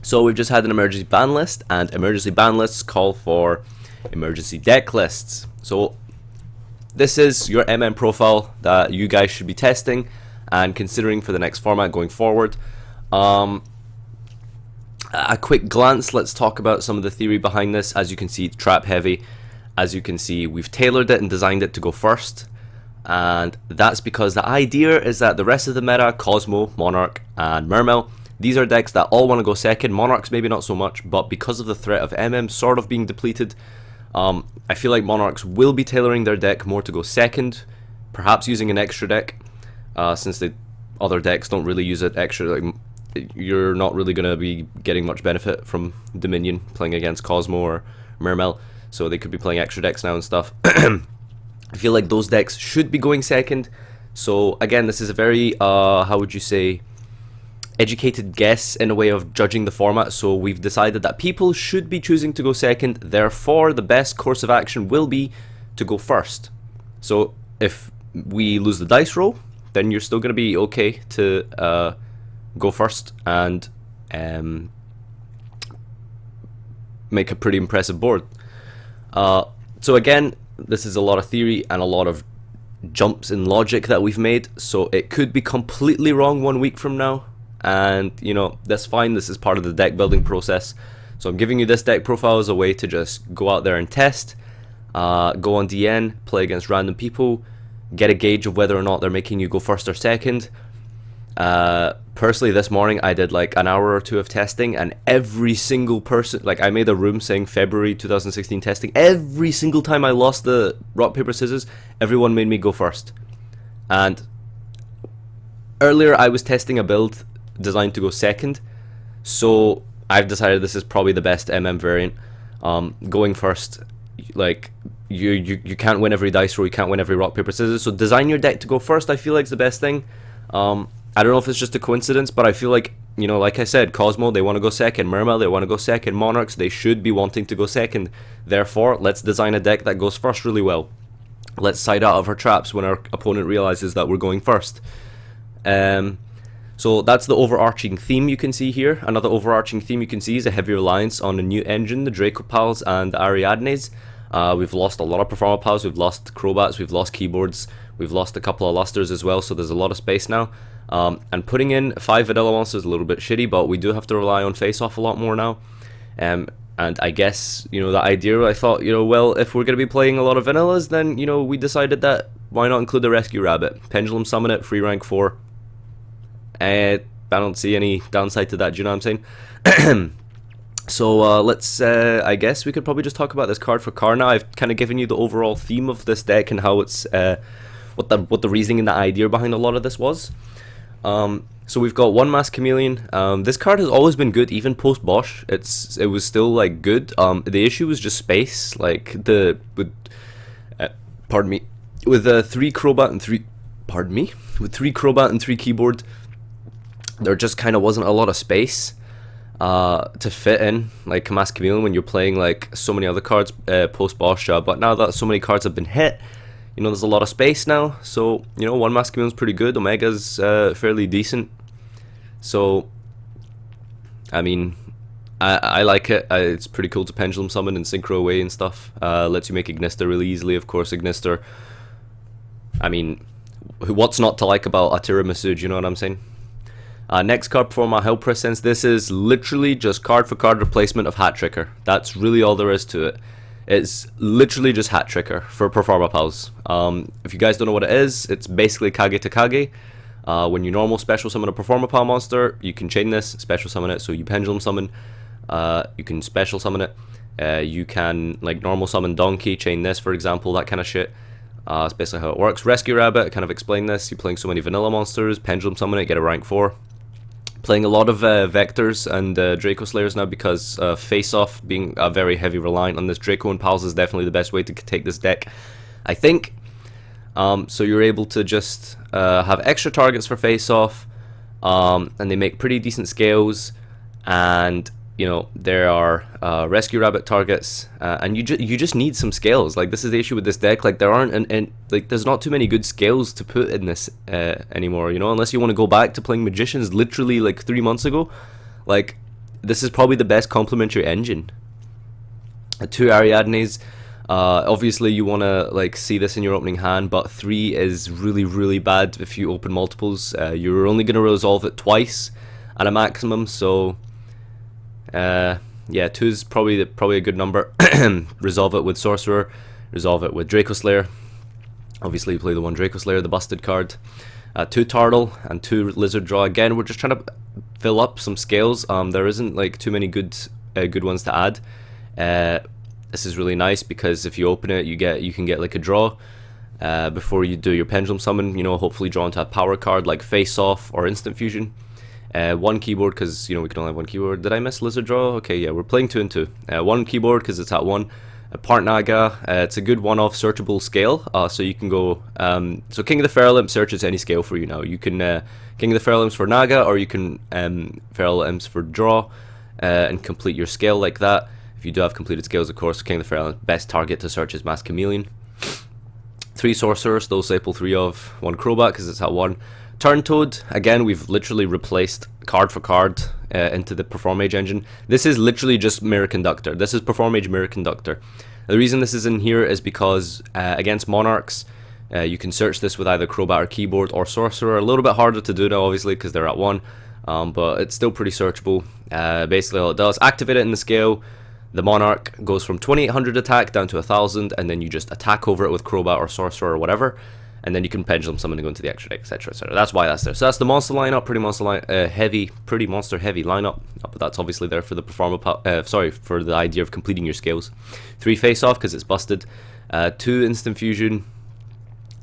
So we've just had an emergency ban list, and emergency ban lists call for emergency deck lists. So this is your MM profile that you guys should be testing and considering for the next format going forward. A quick glance, let's talk about some of the theory behind this. As you can see, it's trap heavy. As you can see, we've tailored it and designed it to go first. And that's because the idea is that the rest of the meta, Cosmo, Monarch, and Mermail, these are decks that all want to go second. Monarchs maybe not so much, but because of the threat of MM sort of being depleted, I feel like Monarchs will be tailoring their deck more to go second, perhaps using an extra deck, since the other decks don't really use it extra. Like, you're not really going to be getting much benefit from Dominion playing against Cosmo or Mermail, so they could be playing extra decks now and stuff. I feel like those decks should be going second. So again, this is a very, how would you say, educated guess in a way of judging the format. So we've decided that people should be choosing to go second, therefore the best course of action will be to go first. So if we lose the dice roll, then you're still going to be okay to go first and make a pretty impressive board. So again, this is a lot of theory and a lot of jumps in logic that we've made, so it could be completely wrong 1 week from now, and you know, that's fine. This is part of the deck building process. So I'm giving you this deck profile as a way to just go out there and test, go on DN, play against random people, get a gauge of whether or not they're making you go first or second. Personally, this morning I did like an hour or two of testing, and every single person, like, I made a room saying February 2016 testing. Every single time I lost the rock paper scissors, everyone made me go first. And earlier I was testing a build designed to go second, so I've decided this is probably the best MM variant. Going first, like, you can't win every dice roll, you can't win every rock paper scissors, so design your deck to go first. I feel like it's the best thing. I don't know if it's just a coincidence, but I feel like, you know, like I said, Cosmo, they want to go second. Mermail, they want to go second. Monarchs, they should be wanting to go second. Therefore, let's design a deck that goes first really well. Let's side out of our traps when our opponent realizes that we're going first. So that's the overarching theme you can see here. Another overarching theme you can see is a heavy reliance on a new engine, the DracoPals and the Ariadnes. We've lost a lot of FarfaYGOs, we've lost Crobats, we've lost keyboards, we've lost a couple of lusters as well, so there's a lot of space now. And putting in 5 vanilla monsters is a little bit shitty, but we do have to rely on face-off a lot more now. And I guess, you know, the idea, I thought, you know, well, if we're going to be playing a lot of vanillas, then, you know, we decided that why not include the Rescue Rabbit? Pendulum summon it, free rank 4. I don't see any downside to that, do you know what I'm saying? So let's, I guess we could probably just talk about this card for card now. I've kind of given you the overall theme of this deck and how it's, what the reasoning and the idea behind a lot of this was. So we've got one Masked Chameleon. This card has always been good, even post Bosch. It was still like good. The issue was just space. Like pardon me, with 3 Crobat and 3, pardon me, with 3 Crobat and 3 keyboard, there just kind of wasn't a lot of space to fit in like Masked Chameleon when you're playing like so many other cards post Bosch. But now that so many cards have been hit, you know, there's a lot of space now, so, you know, one Masked Chameleon's pretty good. Omega's fairly decent. So, I mean, I like it. It's pretty cool to pendulum summon and synchro away and stuff. Lets you make Ignister really easily. Of course, Ignister, I mean, what's not to like about a tiramisu, do you know what I'm saying? Next card for my Hell Presence. This is literally just card for card replacement of Hat Tricker. That's really all there is to it. It's literally just Hat Tricker for FarfaYGOs. If you guys don't know what it is, it's basically Kage to Kage. When you normal special summon a FarfaYGO monster, you can chain this, special summon it, so you pendulum summon, you can special summon it, you can like normal summon Donkey, chain this for example, that kind of shit. That's basically how it works. Rescue Rabbit, I kind of explained this. You're playing so many vanilla monsters, pendulum summon it, get a rank 4. Playing a lot of Vectors and Draco Slayers now because face-off being a very heavy reliant on this. Draco and Pals is definitely the best way to take this deck, I think. So you're able to just have extra targets for face-off, and they make pretty decent scales, and you know, there are Rescue Rabbit targets, and you just need some scales. Like, this is the issue with this deck. Like, there aren't like there's not too many good scales to put in this anymore. You know, unless you want to go back to playing Magicians literally like 3 months ago. Like, this is probably the best complementary engine. 2 Ariadnes. Obviously you want to like see this in your opening hand, but 3 is really bad if you open multiples. You're only going to resolve it twice at a maximum, so yeah, 2 is probably a good number. Resolve it with Sorcerer, resolve it with Draco Slayer. Obviously you play the 1 Draco Slayer, the busted card. 2 Turtle and 2 Lizard Draw. Again, we're just trying to fill up some scales. There isn't like too many good ones to add. This is really nice because if you open it, you can get like a draw before you do your Pendulum Summon. You know, hopefully draw into a power card like Face Off or Instant Fusion. 1 keyboard because, you know, we can only have 1 keyboard. Did I miss Lizard Draw? Okay, yeah, we're playing 2 and 2. 1 keyboard because it's at 1. Part Naga. It's a good one-off searchable scale. So you can go. So King of the Feral Imps searches any scale for you now. You can King of the Feral Imps for Naga, or you can Feral Imps for draw, and complete your scale like that. If you do have completed scales, of course, King of the Feral Imps, best target to search is Masked Chameleon. 3 Sorcerers, those I pull 3 of. 1 Crobat because it's at 1. Turn Toad, again, we've literally replaced card for card into the FarfaYGO engine. This is literally just Mirror Conductor. This is FarfaYGO Mirror Conductor. The reason this is in here is because against Monarchs, you can search this with either Crobat or Keyboard or Sorcerer. A little bit harder to do now, obviously, because they're at 1, but it's still pretty searchable. Basically, all it does, activate it in the scale. The Monarch goes from 2800 attack down to 1000, and then you just attack over it with Crobat or Sorcerer or whatever. And then you can Pendulum Summon to go into the extra deck, etc, etc. That's why that's there. So that's the monster lineup, pretty monster heavy lineup. But that's obviously there for the for the idea of completing your scales. 3 Face Off because it's busted. 2 Instant Fusion.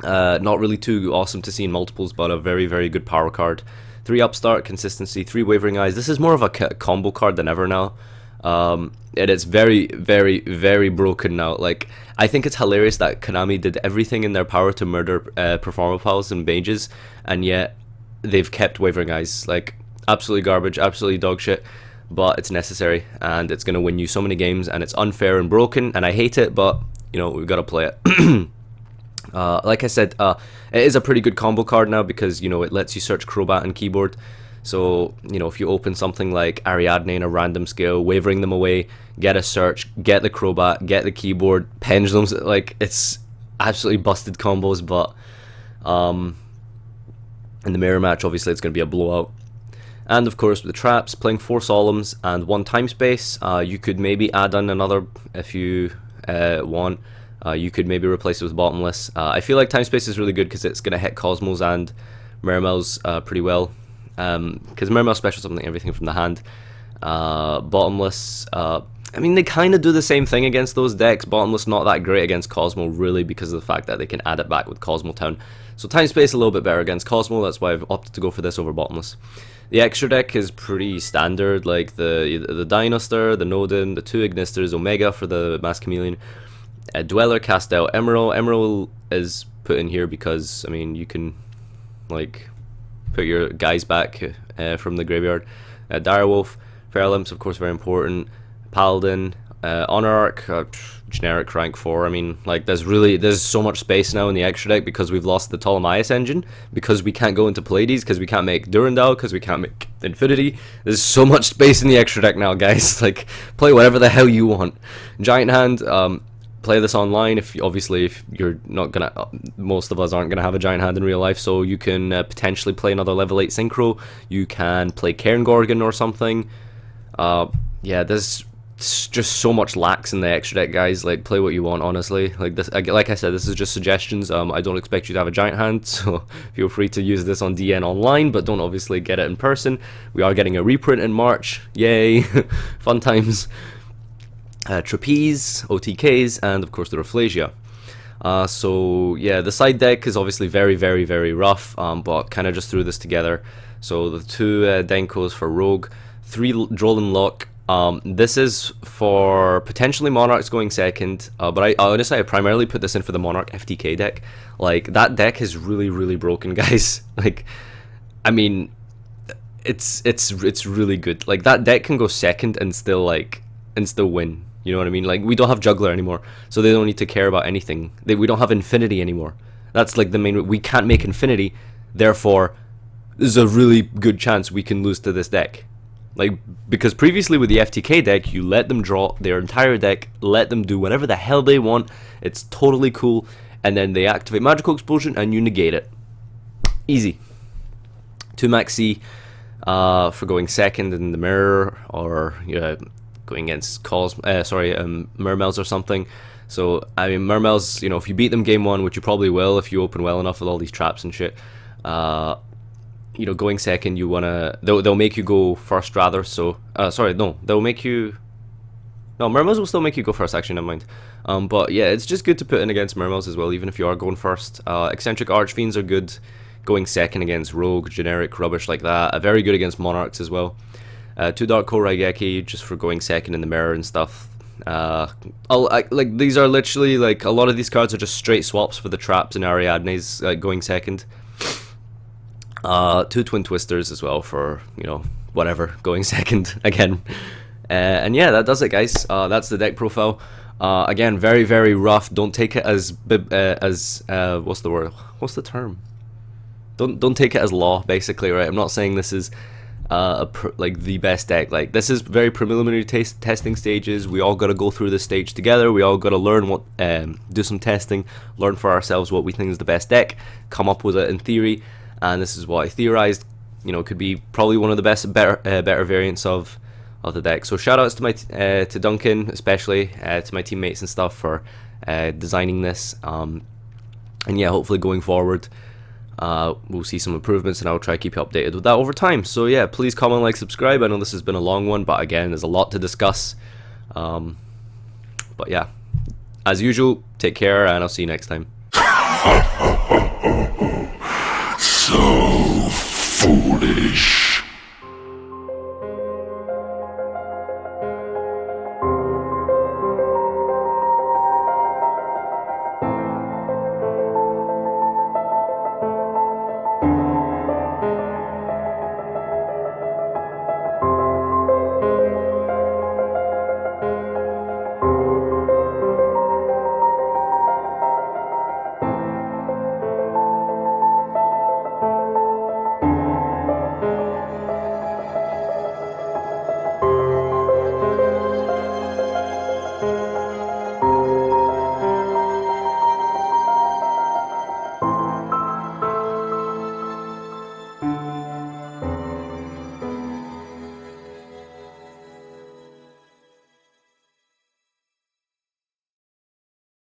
Not really too awesome to see in multiples, but a very good power card. 3 Upstart, consistency. 3 Wavering Eyes. This is more of a combo card than ever now. It is very broken now. Like, I think it's hilarious that Konami did everything in their power to murder FarfaYGO and mages, and yet they've kept Wavering Eyes. Like, absolutely garbage, absolutely dog shit, but it's necessary, and it's gonna win you so many games, and it's unfair and broken, and I hate it, but, you know, we've got to play it. Like I said, it is a pretty good combo card now because, you know, it lets you search Crobat and Keyboard. So, you know, if you open something like Ariadne in a random scale, wavering them away, get a search, get the Crobat, get the Keyboard, Pendulums, like, it's absolutely busted combos, but in the mirror match, obviously, it's going to be a blowout. And, of course, with the traps, playing 4 Solemns and 1 Time Space, you could maybe add on another if you want. You could maybe replace it with Bottomless. I feel like Time Space is really good because it's going to hit Cosmos and Mermails pretty well. Because Mermail special something everything from the hand. Bottomless, I mean, they kind of do the same thing against those decks. Bottomless not that great against Cosmo, really, because of the fact that they can add it back with Cosmo Town. So Time Space a little bit better against Cosmo, that's why I've opted to go for this over Bottomless. The extra deck is pretty standard, like the Dinoster, the Nodin, the 2 Ignisters, Omega for the Masked Chameleon, Dweller, cast out Emerald. Emerald is put in here because, I mean, you can, like, put your guys back from the graveyard. Direwolf, Feral Imps, of course, very important. Paladin, Honor Arc, generic rank 4. I mean, like, there's so much space now in the extra deck because we've lost the Ptolemaios engine, because we can't go into Pleiades, because we can't make Durandal, because we can't make Infinity. There's so much space in the extra deck now, guys. Like, play whatever the hell you want. Giant Hand, play this online if you're not gonna, most of us aren't gonna have a giant hand in real life, so you can potentially play another level 8 synchro. You can play Cairn Gorgon or something. Yeah, there's just so much lacks in the extra deck, guys. Like, play what you want, honestly. Like this, like I said, this is just suggestions. I don't expect you to have a giant hand, so feel free to use this on DN online, but don't obviously get it in person. We are getting a reprint in March, yay. Fun times. Trapeze, OTKs, and of course the Rafflesia. So yeah, the side deck is obviously very rough, but kind of just threw this together. So the 2 Denkos for Rogue, 3 Droll Lock. This is for potentially Monarchs going second, but I honestly primarily put this in for the Monarch FTK deck. Like, that deck is really broken, guys. Like, I mean, it's really good. Like, that deck can go second and still win. You know what I mean? Like, we don't have Juggler anymore, so they don't need to care about anything. We don't have Infinity anymore. That's like the main. We can't make Infinity, therefore, there's a really good chance we can lose to this deck. Like, because previously with the FTK deck, you let them draw their entire deck, let them do whatever the hell they want. It's totally cool. And then they activate Magical Explosion and you negate it. Easy. 2 max C for going second in the mirror, or going against Mermails or something. So, I mean, Mermails, if you beat them game 1, which you probably will if you open well enough with all these traps and shit, going second, they'll make you go first rather, so, Mermails will still make you go first, actually, never mind. But yeah, it's just good to put in against Mermails as well, even if you are going first. Eccentric Archfiends are good going second against Rogue, generic rubbish like that. Very good against Monarchs as well. 2 Dark Core Raigeki, just for going second in the mirror and stuff. These are literally, like, a lot of these cards are just straight swaps for the traps and Ariadne's going second. 2 Twin Twisters as well for, whatever, going second again. And yeah, that does it, guys. That's the deck profile. Again, very, very rough. Don't take it as what's the word? What's the term? Don't take it as law, basically, right? I'm not saying this is like the best deck. Like, this is very preliminary testing stages. We all got to go through this stage together. We all got to learn what, do some testing, learn for ourselves what we think is the best deck, come up with it in theory, and this is what I theorized. Could be probably one of the better variants of the deck. So shout outs to to Duncan, especially to my teammates and stuff for designing this. And yeah, hopefully going forward, we'll see some improvements, and I'll try to keep you updated with that over time. So yeah, please comment, like, subscribe. I know this has been a long one, but again, there's a lot to discuss. But yeah, as usual, take care, and I'll see you next time. So foolish.